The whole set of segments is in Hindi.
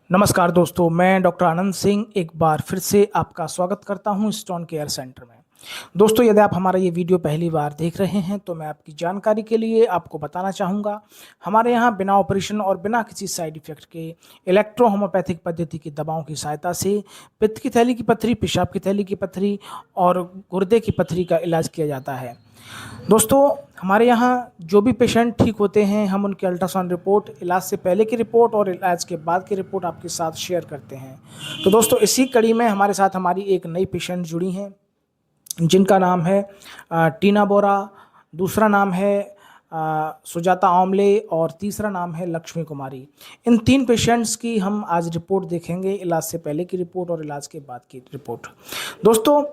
नमस्कार दोस्तों, मैं डॉक्टर आनंद सिंह एक बार फिर से आपका स्वागत करता हूं स्टोन केयर सेंटर में। दोस्तों, यदि आप हमारा ये वीडियो पहली बार देख रहे हैं तो मैं आपकी जानकारी के लिए आपको बताना चाहूँगा, हमारे यहाँ बिना ऑपरेशन और बिना किसी साइड इफ़ेक्ट के इलेक्ट्रो होम्योपैथिक पद्धति की दवाओं की सहायता से पित्त की थैली की पत्थरी, पेशाब की थैली की पत्थरी और गुर्दे की पत्थरी का इलाज किया जाता है। दोस्तों, हमारे यहाँ जो भी पेशेंट ठीक होते हैं, हम उनकी अल्ट्रासाउंड रिपोर्ट, इलाज से पहले की रिपोर्ट और इलाज के बाद की रिपोर्ट आपके साथ शेयर करते हैं। तो दोस्तों, इसी कड़ी में हमारे साथ हमारी एक नई पेशेंट जुड़ी हैं, जिनका नाम है टीना बोरा, दूसरा नाम है सुजाता आमले और तीसरा नाम है लक्ष्मी कुमारी। इन 3 पेशेंट्स की हम आज रिपोर्ट देखेंगे, इलाज से पहले की रिपोर्ट और इलाज के बाद की रिपोर्ट। दोस्तों,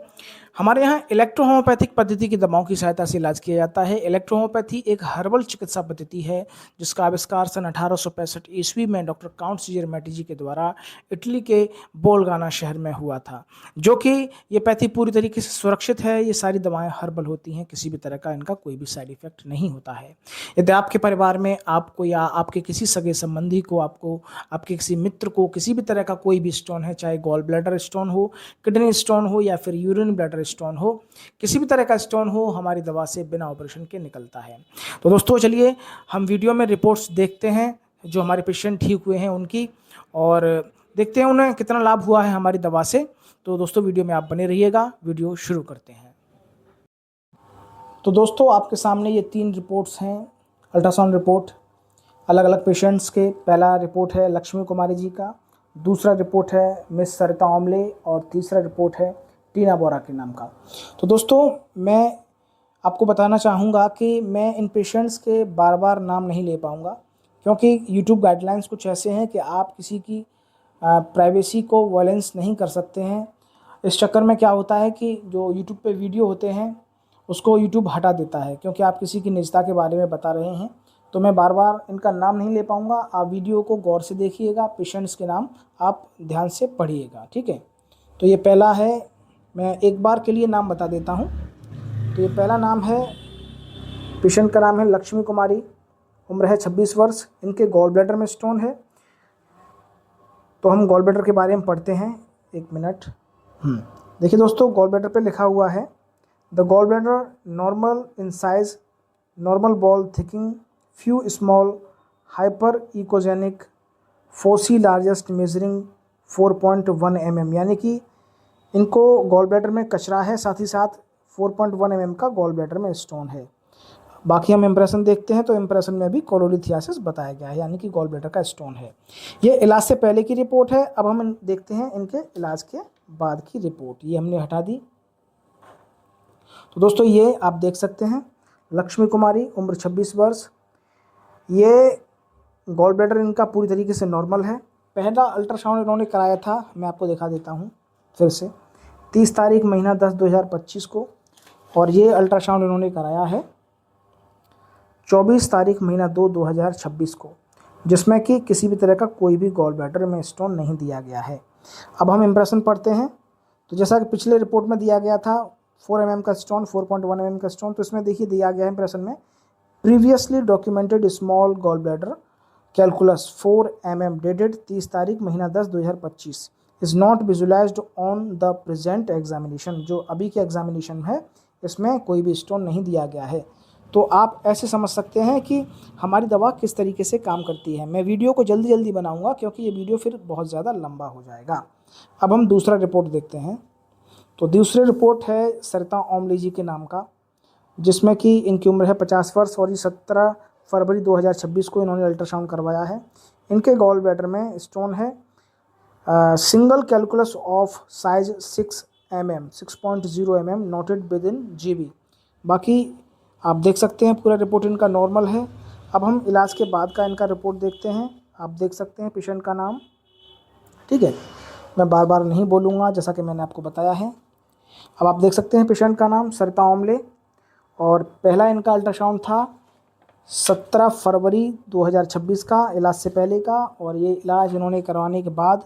हमारे यहाँ इलेक्ट्रो होम्योपैथिक पद्धति की दवाओं की सहायता से इलाज किया जाता है। इलेक्ट्रो होम्योपैथी एक हर्बल चिकित्सा पद्धति है, जिसका आविष्कार सन 1865 ईस्वी में डॉक्टर काउंट सीजर मैटिजी के द्वारा इटली के बोलगाना शहर में हुआ था। जो कि ये पैथी पूरी तरीके से सुरक्षित है। ये सारी दवाएं हर्बल होती हैं, किसी भी तरह का इनका कोई भी साइड इफेक्ट नहीं होता है। यदि आपके परिवार में आपको या आपके किसी सगे संबंधी को, आपको, आपके किसी मित्र को किसी भी तरह का कोई भी स्टोन है, चाहे गॉल ब्लैडर स्टोन हो, किडनी स्टोन हो या फिर यूरिन ब्लैडर स्टोन हो, किसी भी तरह का स्टोन हो, हमारी दवा से बिना ऑपरेशन के निकलता है। तो दोस्तों, चलिए हम वीडियो में रिपोर्ट्स देखते हैं जो हमारे पेशेंट ठीक हुए हैं उनकी, और देखते हैं उन्हें कितना लाभ हुआ है हमारी दवा से। तो दोस्तों, वीडियो में आप बने रहिएगा। वीडियो शुरू करते हैं। तो दोस्तों, आपके सामने ये 3 रिपोर्ट्स हैं, अल्ट्रासाउंड रिपोर्ट अलग अलग पेशेंट्स के। पहला रिपोर्ट है लक्ष्मी कुमारी जी का, दूसरा रिपोर्ट है मिस सरिता आमले और तीसरा रिपोर्ट है टीना बोरा के नाम का। तो दोस्तों, मैं आपको बताना चाहूँगा कि मैं इन पेशेंट्स के बार बार नाम नहीं ले पाऊँगा, क्योंकि यूट्यूब गाइडलाइंस कुछ ऐसे हैं कि आप किसी की प्राइवेसी को वायलेंस नहीं कर सकते हैं। इस चक्कर में क्या होता है कि जो यूट्यूब पे वीडियो होते हैं उसको यूट्यूब हटा देता है, क्योंकि आप किसी की निजता के बारे में बता रहे हैं। तो मैं बार बार इनका नाम नहीं ले पाऊँगा। आप वीडियो को गौर से देखिएगा, पेशेंट्स के नाम आप ध्यान से पढ़िएगा, ठीक है। तो ये पहला है, मैं एक बार के लिए नाम बता देता हूँ। तो ये पहला नाम है, पेशेंट का नाम है लक्ष्मी कुमारी, उम्र है 26 वर्ष, इनके गॉल ब्लैडर में स्टोन है। तो हम गॉल ब्लैडर के बारे में पढ़ते हैं, 1 मिनट। देखिए दोस्तों, गॉल ब्लैडर पे लिखा हुआ है, the gall bladder normal in size, normal wall thickening, few small hyper echogenic, foci largest measuring 4.1 mm, यानी कि इनको गॉल ब्लैडर में कचरा है, साथ ही साथ 4.1 mm का गॉल ब्लैडर में स्टोन है। बाकी हम इम्प्रेशन देखते हैं, तो इम्प्रेशन में भी कोलोलिथियासिस बताया गया है, यानी कि गॉल ब्लैडर का स्टोन है। ये इलाज से पहले की रिपोर्ट है। अब हम देखते हैं इनके इलाज के बाद की रिपोर्ट। ये हमने हटा दी। तो दोस्तों, ये आप देख सकते हैं, लक्ष्मी कुमारी, उम्र 26 वर्ष। ये गॉल ब्लैडर इनका पूरी तरीके से नॉर्मल है। पहला अल्ट्रासाउंड इन्होंने कराया था, मैं आपको दिखा देता हूँ फिर से, 30 तारीख महीना 10 2025 को, और ये अल्ट्रासाउंड इन्होंने कराया है 24 तारीख महीना 2 2026 को, जिसमें कि किसी भी तरह का कोई भी गॉल ब्लैडर में स्टोन नहीं दिया गया है। अब हम इम्प्रेशन पढ़ते हैं। तो जैसा कि पिछले रिपोर्ट में दिया गया था 4 mm का स्टोन, 4.1 mm का स्टोन, तो इसमें देखिए दिया गया है इम्प्रेशन में, previously documented small gall bladder calculus 4 mm dated 30 तारीख महीना 10 2025 is not visualized on the present examination. जो अभी के एग्जामिनेशन है, इसमें कोई भी स्टोन नहीं दिया गया है। तो आप ऐसे समझ सकते हैं कि हमारी दवा किस तरीके से काम करती है। मैं वीडियो को जल्दी जल्दी बनाऊंगा, क्योंकि ये वीडियो फिर बहुत ज़्यादा लंबा हो जाएगा। अब हम दूसरा रिपोर्ट देखते हैं। तो दूसरी रिपोर्ट है सरिता आमले जी के नाम का, जिसमें कि इनकी उम्र है 50 वर्ष, और ये 17 फरवरी 2026 को इन्होंने अल्ट्रासाउंड करवाया है। इनके गॉल ब्लैडर में स्टोन है, single calculus of size 6.0 mm noted with in GB। बाकी आप देख सकते हैं पूरा रिपोर्ट इनका नॉर्मल है। अब हम इलाज के बाद का इनका रिपोर्ट देखते हैं। आप देख सकते हैं पेशेंट का नाम, ठीक है, मैं बार बार नहीं बोलूँगा, जैसा कि मैंने आपको बताया है। अब आप देख सकते हैं पेशेंट का नाम सरिता आमले, और पहला इनका अल्ट्रासाउंड था 17 फरवरी 2026 का, इलाज से पहले का, और ये इलाज इन्होंने करवाने के बाद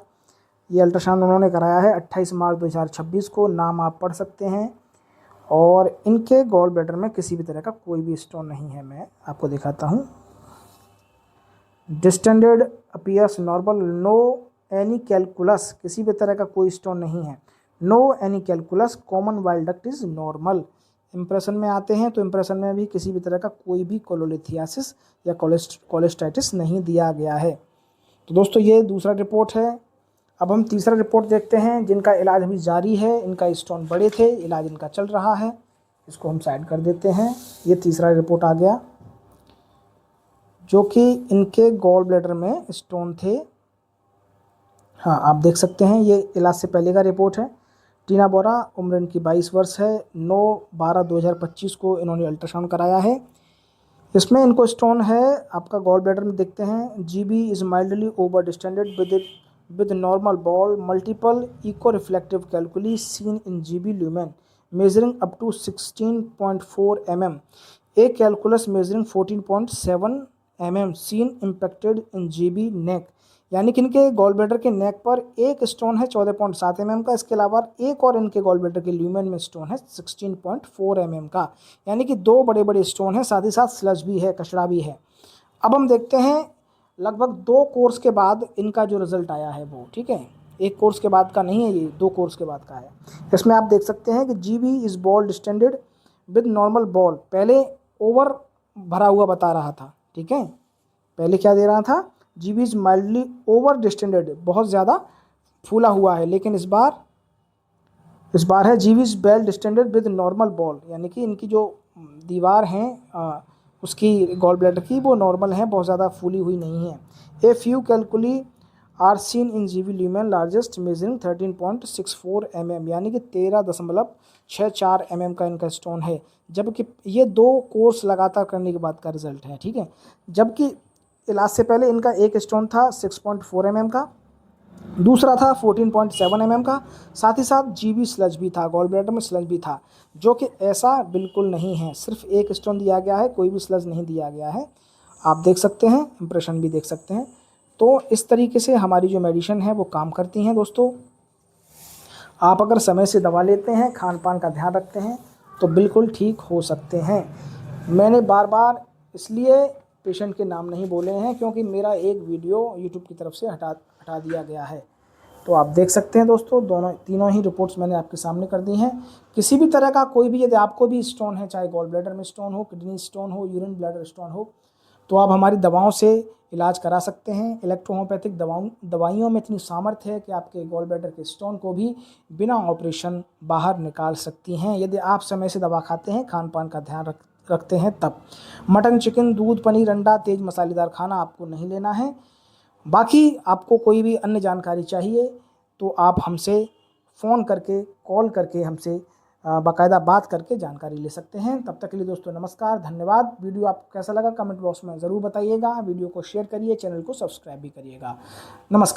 ये अल्ट्रासाउंड उन्होंने कराया है 28 मार्च 2026 को। नाम आप पढ़ सकते हैं। और इनके गॉल ब्लैडर में किसी भी तरह का कोई भी स्टोन नहीं है। मैं आपको दिखाता हूँ, distended appears normal, no any calculus, किसी भी तरह का कोई स्टोन नहीं है। No any calculus, common bile duct is normal. Impression में आते हैं तो इम्प्रेशन में भी किसी भी तरह का कोई भी कोलोलिथियासिस या कोलेस्टाइटिस नहीं दिया गया है। तो दोस्तों ये दूसरा रिपोर्ट है। अब हम तीसरा रिपोर्ट देखते हैं, जिनका इलाज अभी जारी है। इनका स्टोन बड़े थे, इलाज इनका चल रहा है, इसको हम साइड कर देते हैं। ये तीसरा रिपोर्ट आ गया, जो कि इनके गॉल ब्लैडर में स्टोन थे। हाँ, आप देख सकते हैं, ये इलाज से पहले का रिपोर्ट है। टीना बोरा, उम्र इनकी 22 वर्ष है। 9/12/2025 को इन्होंने अल्ट्रासाउंड कराया है। इसमें इनको स्टोन है, आपका गॉल ब्लैडर में देखते हैं। GB is mildly over distended with normal ball, multiple echo-reflective calculi seen in GB lumen measuring up to 16.4 mm. A calculus measuring 14.7 mm seen impacted in GB neck. यानी कि इनके गॉल ब्लैडर के नेक पर एक स्टोन है 14.7 mm का। इसके अलावा एक और इनके गॉल ब्लैडर के ल्यूमेन में स्टोन है 16.4 mm का। यानी कि दो बड़े बड़े स्टोन हैं, साथ ही साथ स्लज भी है, कचड़ा भी है। अब हम देखते हैं लगभग 2 कोर्स के बाद इनका जो रिजल्ट आया है वो, ठीक है, 1 कोर्स के बाद का नहीं है, ये 2 कोर्स के बाद का है। इसमें आप देख सकते हैं कि GB is ball distended with normal ball. पहले ओवर भरा हुआ बता रहा था, ठीक है, पहले क्या दे रहा था, GB is mildly over distended, बहुत ज़्यादा फूला हुआ है। लेकिन इस बार है GB is well distended with normal ball, यानी कि इनकी जो दीवार हैं उसकी गॉल ब्लैडर की वो नॉर्मल है, बहुत ज़्यादा फूली हुई नहीं है। A few calculi are seen in GB lumen largest measuring 13.64 mm, यानी कि 13.64 mm का इनका स्टोन है। जबकि ये 2 कोर्स लगातार करने के बाद का रिजल्ट है, ठीक है। जबकि इलाज से पहले इनका एक स्टोन था 6.4 mm का, दूसरा था 14.7 mm का, साथ ही साथ जीबी स्लज भी था, गॉल ब्लैडर में स्लज भी था, जो कि ऐसा बिल्कुल नहीं है। सिर्फ एक स्टोन दिया गया है, कोई भी स्लज नहीं दिया गया है। आप देख सकते हैं, इंप्रेशन भी देख सकते हैं। तो इस तरीके से हमारी जो मेडिसिन है वो काम करती हैं दोस्तों। आप अगर समय से दवा लेते हैं, खान पान का ध्यान रखते हैं, तो बिल्कुल ठीक हो सकते हैं। मैंने बार बार इसलिए पेशेंट के नाम नहीं बोले हैं क्योंकि मेरा एक वीडियो यूट्यूब की तरफ से हटा दिया गया है। तो आप देख सकते हैं दोस्तों, तीनों ही रिपोर्ट्स मैंने आपके सामने कर दी हैं। किसी भी तरह का कोई भी, यदि आपको भी स्टोन है, चाहे गॉल ब्लैडर में स्टोन हो, किडनी स्टोन हो, यूरिन ब्लैडर स्टोन हो, तो आप हमारी दवाओं से इलाज करा सकते हैं। इलेक्ट्रोहोम्योपैथिक दवाइयों में इतनी सामर्थ्य है कि आपके गॉल ब्लैडर के स्टोन को भी बिना ऑपरेशन बाहर निकाल सकती हैं, यदि आप समय से दवा खाते हैं, खान पान का ध्यान रखते हैं तब। मटन, चिकन, दूध, पनीर, अंडा, तेज मसालेदार खाना आपको नहीं लेना है। बाकी आपको कोई भी अन्य जानकारी चाहिए तो आप हमसे फ़ोन करके, कॉल करके हमसे बाकायदा बात करके जानकारी ले सकते हैं। तब तक के लिए दोस्तों नमस्कार, धन्यवाद। वीडियो आपको कैसा लगा कमेंट बॉक्स में ज़रूर बताइएगा। वीडियो को शेयर करिए, चैनल को सब्सक्राइब भी करिएगा। नमस्कार।